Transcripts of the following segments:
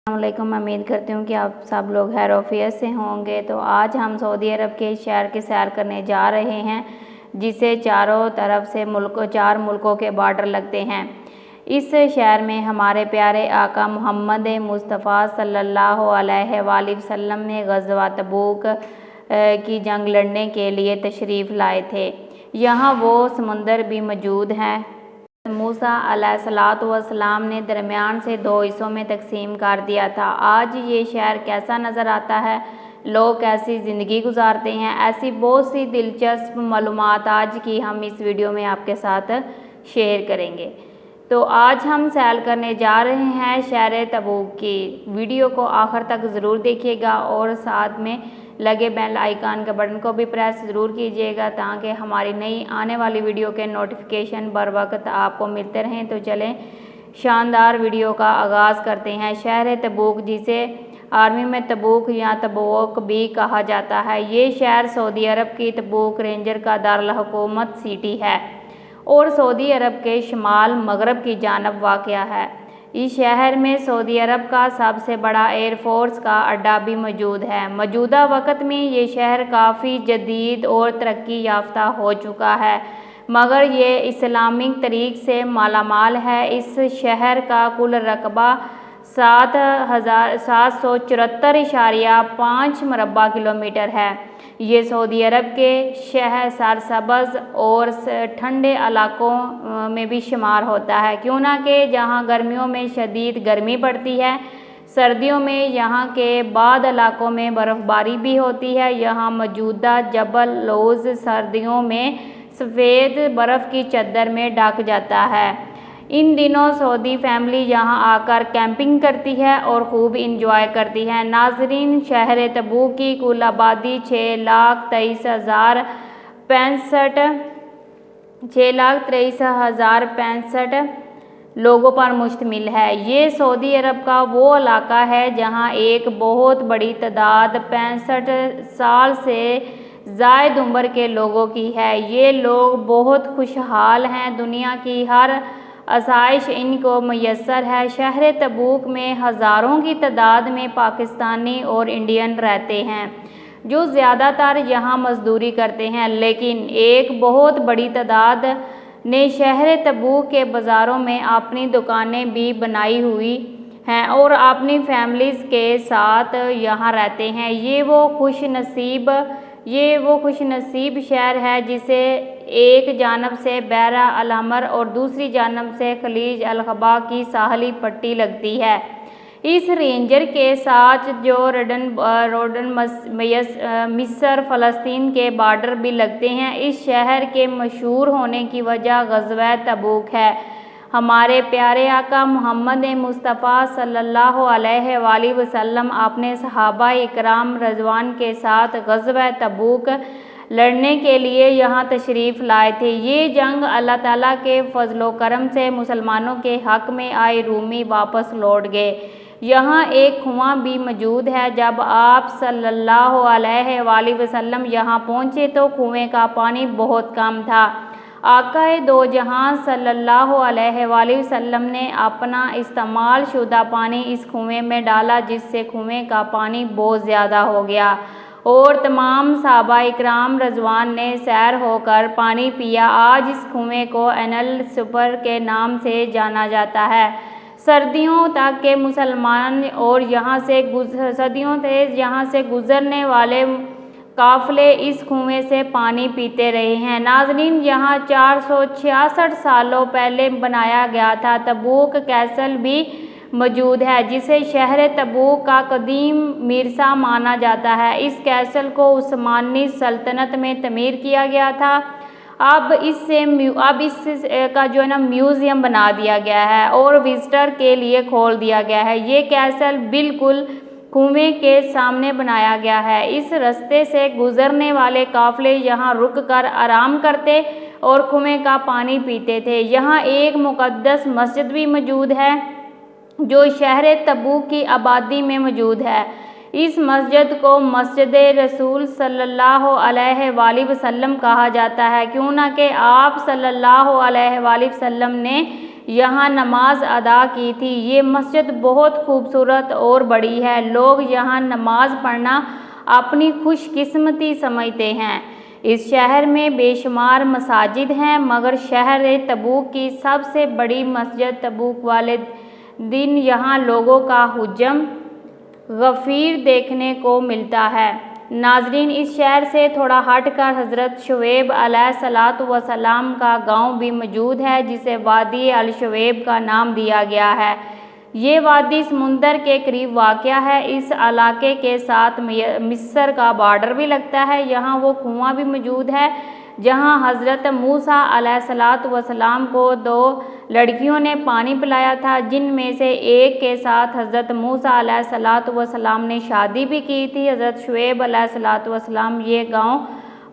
السلام علیکم۔ امید کرتی ہوں کہ آپ سب لوگ خیر و عافیت سے ہوں گے۔ تو آج ہم سعودی عرب کے شہر کی سیر کرنے جا رہے ہیں جسے چاروں طرف سے چار ملکوں کے بارڈر لگتے ہیں۔ اس شہر میں ہمارے پیارے آقا محمد مصطفیٰ صلی اللہ علیہ وآلہ وسلم نے غزوہ تبوک کی جنگ لڑنے کے لیے تشریف لائے تھے۔ یہاں وہ سمندر بھی موجود ہے۔ موسیٰ علیہ السلام نے درمیان سے 2 حصوں میں تقسیم کر دیا تھا۔ آج یہ شہر کیسا نظر آتا ہے، لوگ کیسی زندگی گزارتے ہیں، ایسی بہت سی دلچسپ معلومات آج کی ہم اس ویڈیو میں آپ کے ساتھ شیئر کریں گے۔ تو آج ہم سیر کرنے جا رہے ہیں شہر تبوک کی۔ ویڈیو کو آخر تک ضرور دیکھیے گا اور ساتھ میں لگے بیل آئیکن کے بٹن کو بھی پریس ضرور کیجیے گا تاکہ ہماری نئی آنے والی ویڈیو کے نوٹیفیکیشن بر وقت آپ کو ملتے رہیں۔ تو چلیں شاندار ویڈیو کا آغاز کرتے ہیں۔ شہر تبوک، جسے عربی میں تبوک یا تبوک بھی کہا جاتا ہے، یہ شہر سعودی عرب کی تبوک ریجن کا دارالحکومت سٹی ہے اور سعودی عرب کے شمال مغرب کی جانب واقع ہے۔ اس شہر میں سعودی عرب کا سب سے بڑا ایئر فورس کا اڈہ بھی موجود ہے۔ موجودہ وقت میں یہ شہر کافی جدید اور ترقی یافتہ ہو چکا ہے، مگر یہ اسلامک طریق سے مالا مال ہے۔ اس شہر کا کل رقبہ 7,774.5 مربع کلومیٹر ہے۔ یہ سعودی عرب کے سرسبز اور ٹھنڈے علاقوں میں بھی شمار ہوتا ہے، کیوں نہ کہ جہاں گرمیوں میں شدید گرمی پڑتی ہے، سردیوں میں یہاں کے بعض علاقوں میں برف باری بھی ہوتی ہے۔ یہاں موجودہ جبل لوز سردیوں میں سفید برف کی چادر میں ڈھک جاتا ہے۔ ان دنوں سعودی فیملی یہاں آ کر کیمپنگ کرتی ہے اور خوب انجوائے کرتی ہے۔ ناظرین، شہر تبوک کی کل آبادی 6,23,065 لوگوں پر مشتمل ہے۔ یہ سعودی عرب کا وہ علاقہ ہے جہاں ایک بہت بڑی تعداد 65 سال سے زائد عمر کے لوگوں کی ہے۔ یہ لوگ بہت خوشحال ہیں، دنیا کی ہر آسائش ان کو میسر ہے۔ شہر تبوک میں ہزاروں کی تعداد میں پاکستانی اور انڈین رہتے ہیں جو زیادہ تر یہاں مزدوری کرتے ہیں، لیکن ایک بہت بڑی تعداد نے شہر تبوک کے بازاروں میں اپنی دکانیں بھی بنائی ہوئی ہیں اور اپنی فیملیز کے ساتھ یہاں رہتے ہیں۔ یہ وہ خوش نصیب شہر ہے جسے ایک جانب سے بحر الاحمر اور دوسری جانب سے خلیج العقبہ کی ساحلی پٹی لگتی ہے۔ اس ریجن کے ساتھ جورڈن، مصر، فلسطین کے بارڈر بھی لگتے ہیں۔ اس شہر کے مشہور ہونے کی وجہ غزوہ تبوک ہے۔ ہمارے پیارے آقا محمد مصطفیٰ صلی اللہ علیہ وآلہ وسلم اپنے صحابہ اکرام رضوان کے ساتھ غزوہ تبوک لڑنے کے لیے یہاں تشریف لائے تھے۔ یہ جنگ اللہ تعالیٰ کے فضل و کرم سے مسلمانوں کے حق میں آئی۔ رومی واپس لوٹ گئے۔ یہاں ایک کنواں بھی موجود ہے۔ جب آپ صلی اللہ علیہ وآلہ وسلم یہاں پہنچے تو کنویں کا پانی بہت کم تھا۔ آقا دو جہاں صلی اللہ علیہ وآلہ وسلم نے اپنا استعمال شدہ پانی اس کنویں میں ڈالا، جس سے کنویں کا پانی بہت زیادہ ہو گیا اور تمام صحابہ اکرام رضوان نے سیر ہو کر پانی پیا۔ آج اس کنویں کو عین السپر کے نام سے جانا جاتا ہے۔ صدیوں تک کے مسلمان اور یہاں سے گزرنے والے قافلے اس کنویں سے پانی پیتے رہے ہیں۔ ناظرین، یہاں 466 سالوں پہلے بنایا گیا تھا تبوک کیسل بھی موجود ہے، جسے شہر تبوک کا قدیم مدرسہ مانا جاتا ہے۔ اس کیسل کو عثمانی سلطنت میں تعمیر کیا گیا تھا۔ اب اس کا میوزیم بنا دیا گیا ہے اور وزٹر کے لیے کھول دیا گیا ہے۔ یہ کیسل بالکل کنویں کے سامنے بنایا گیا ہے۔ اس راستے سے گزرنے والے قافلے یہاں رک کر آرام کرتے اور کنویں کا پانی پیتے تھے۔ یہاں ایک مقدس مسجد بھی موجود ہے جو شہر تبوک کی آبادی میں موجود ہے۔ इस मस्जिद को मस्जिद रसूल सल्लल्लाहु अलैहि वसल्लम कहा जाता है, क्यों ना कि आप सल्लल्लाहु अलैहि वसल्लम ने यहाँ नमाज अदा की थी। ये मस्जिद बहुत खूबसूरत और बड़ी है। लोग यहाँ नमाज पढ़ना अपनी खुशकिस्मती समझते हैं। इस शहर में बेशुमार मसाजिद हैं, मगर शहर तबूक की सबसे बड़ी मस्जिद तबूक वाले दिन यहाँ लोगों का हुजम गफ़ीर देखने को मिलता है। नाज़रीन, इस शहर से थोड़ा हटकर हज़रत शुएब अलैहिस्सलातु वस्सलाम का गांव भी मौजूद है, जिसे वादी अल शुएब का नाम दिया गया है। ये वादी समुंदर के करीब वाक़या है। इस इलाके के साथ मिस्र का बॉर्डर भी लगता है। यहाँ वो कुआं भी मौजूद है जहाँ हज़रत मूसा अलैहिस्सलातु वस्सलाम को 2 लड़कियों ने पानी पिलाया था, जिनमें से एक के साथ हज़रत मूसा अलैहिस्सलातु वस्सलाम ने शादी भी की थी। हज़रत शुएब अलैहिस्सलातु वस्सलाम ये गांव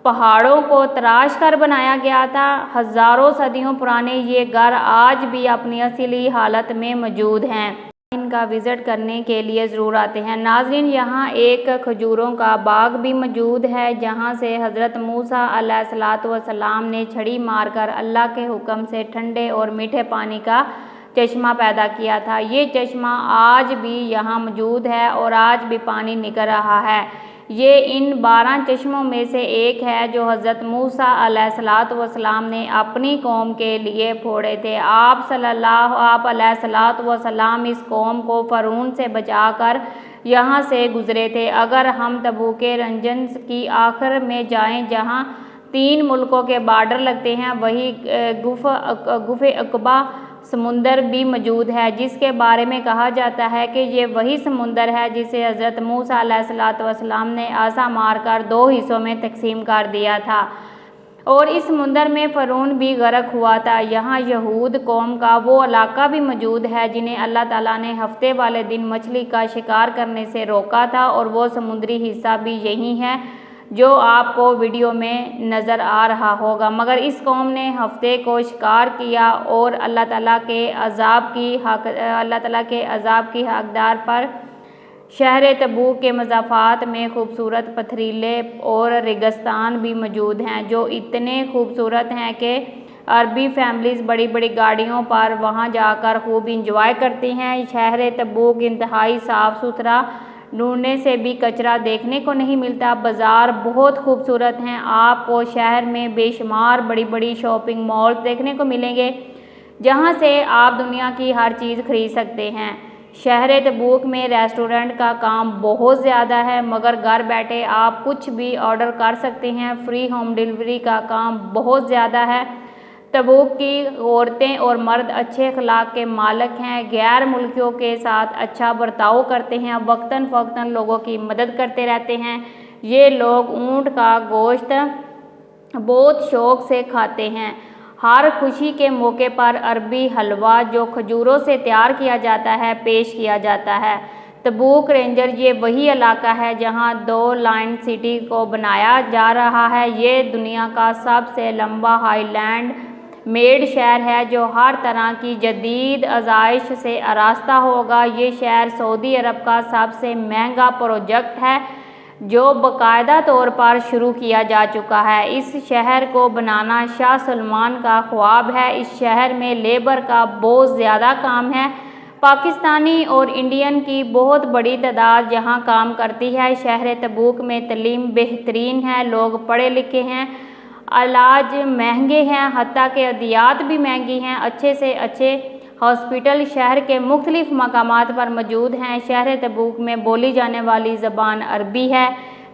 पहाड़ों को तराश कर बनाया गया था। हज़ारों सदियों पुराने ये घर आज भी अपनी असली हालत में मौजूद हैं। इनका विज़िट करने के लिए ज़रूर आते हैं। नाज़रीन, यहाँ एक खजूरों का बाग भी मौजूद है, जहाँ से हज़रत मूसा अलैहिस्सलातु वस्सलाम ने छड़ी मारकर अल्लाह के हुक्म से ठंडे और मीठे पानी का चश्मा पैदा किया था। ये चश्मा आज भी यहाँ मौजूद है और आज भी पानी निकल रहा है। ये इन 12 चश्मों में से एक है जो हज़रत मूसा अलैहिस्सलातु वस्सलाम ने अपनी कौम के लिए फोड़े थे। आप अलैहिस्सलातु वस्सलाम इस कौम को फ़िरौन से बचाकर यहाँ से गुज़रे थे। अगर हम तबूक रंजन की आखिर में जाएं, जहाँ 3 मुल्कों के बॉर्डर लगते हैं, वही गुफ़े अक़बा समुंदर भी मौजूद है, जिसके बारे में कहा जाता है कि ये वही समुंदर है जिसे हज़रत मूसा अलैहिस्सलातु वस्सलाम ने आसा मारकर 2 हिस्सों में तकसीम कर दिया था और इस समुंदर में फ़िरौन भी गर्क हुआ था। यहाँ यहूद कौम का वो इलाका भी मौजूद है जिन्हें अल्लाह ताला ने हफ्ते वाले दिन मछली का शिकार करने से रोका था, और वो समुद्री हिस्सा भी यही है जो आपको वीडियो में नज़र आ रहा होगा। मगर इस कौम ने हफ्ते को शिकार किया और अल्लाह ताला के अज़ाब की हकदार पर शहर तबूक के मज़ाफ़ात में खूबसूरत पथरीले और रेगिस्तान भी मौजूद हैं, जो इतने खूबसूरत हैं कि अरबी फैमिलीज़ बड़ी बड़ी गाड़ियों पर वहाँ जाकर खूब इंजॉय करती हैं। शहर तबूक इंतहाई साफ़ सुथरा, ढूंढने से भी कचरा देखने को नहीं मिलता। बाज़ार बहुत खूबसूरत हैं। आपको शहर में बेशुमार बड़ी बड़ी शॉपिंग मॉल देखने को मिलेंगे, जहां से आप दुनिया की हर चीज़ खरीद सकते हैं। शहर तबूक में रेस्टोरेंट का काम बहुत ज़्यादा है, मगर घर बैठे आप कुछ भी ऑर्डर कर सकते हैं। फ्री होम डिलीवरी का काम बहुत ज़्यादा है। तबूक की औरतें और मर्द अच्छे अखलाक के मालिक हैं, गैर मुल्कियों के साथ अच्छा बर्ताव करते हैं, वक्तन फ़वक्तन लोगों की मदद करते रहते हैं। ये लोग ऊँट का गोश्त बहुत शौक़ से खाते हैं। हर खुशी के मौके पर अरबी हलवा, जो खजूरों से तैयार किया जाता है, पेश किया जाता है। तबूक रेंजर ये वही इलाका है जहाँ 2 लाइन सिटी को बनाया जा रहा है। ये दुनिया का सबसे लंबा हाईलैंड मेड शहर है, जो हर तरह की जदीद आज़ाइश से आरास्ता होगा। ये शहर सऊदी अरब का सबसे महंगा प्रोजेक्ट है, जो बाकायदा तौर पर शुरू किया जा चुका है। इस शहर को बनाना शाह सलमान का ख्वाब है। इस शहर में लेबर का बहुत ज़्यादा काम है। पाकिस्तानी और इंडियन की बहुत बड़ी तादाद यहाँ काम करती है। शहर तबूक में तालीम बेहतरीन है, लोग पढ़े लिखे हैं, इलाज महंगे हैं, हत्ता के अदियात भी महंगी हैं। अच्छे से अच्छे हॉस्पिटल शहर के मुख्तलिफ मकामात पर मौजूद हैं। शहर तबूक में बोली जाने वाली ज़बान अरबी है,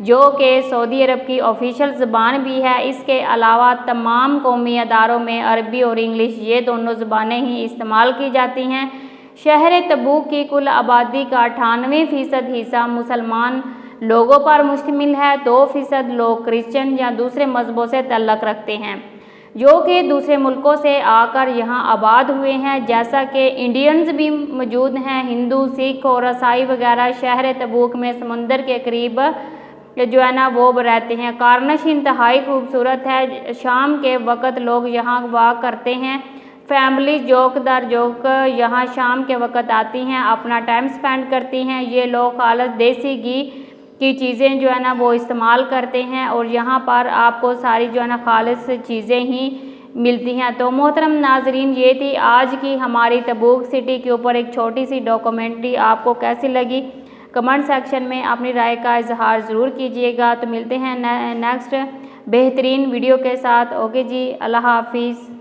जो कि सऊदी अरब की ऑफिशियल ज़बान भी है। इसके अलावा तमाम कौमी अदारों में अरबी और इंग्लिश, ये दोनों ज़बानें ही इस्तेमाल की जाती हैं। शहर तबूक की कुल आबादी का 98% हिस्सा मुसलमान लोगों पर मुश्तमिल है। 2% लोग क्रिश्चियन या दूसरे मज़हबों से तल्लुक़ रखते हैं, जो कि दूसरे मुल्कों से आकर यहाँ आबाद हुए हैं, जैसा कि इंडियंस भी मौजूद हैं, हिंदू, सिख और ईसाई वगैरह। शहर तबूक में समुंदर के करीब जो है ना वो रहते हैं। कारनश इंतहाई खूबसूरत है। शाम के वक़्त लोग यहाँ वाक करते हैं فیملی جوک در جوک یہاں شام کے وقت آتی ہیں، اپنا ٹائم سپینڈ کرتی ہیں۔ یہ لوگ خالص دیسی گھی کی چیزیں جو ہے نا وہ استعمال کرتے ہیں اور یہاں پر آپ کو ساری جو ہے نا خالص چیزیں ہی ملتی ہیں۔ تو محترم ناظرین، یہ تھی آج کی ہماری تبوک سٹی کے اوپر ایک چھوٹی سی ڈاکومنٹری۔ آپ کو کیسی لگی کمنٹ سیکشن میں اپنی رائے کا اظہار ضرور کیجیے گا۔ تو ملتے ہیں نیکسٹ بہترین ویڈیو کے ساتھ۔ اوکے جی، اللہ حافظ۔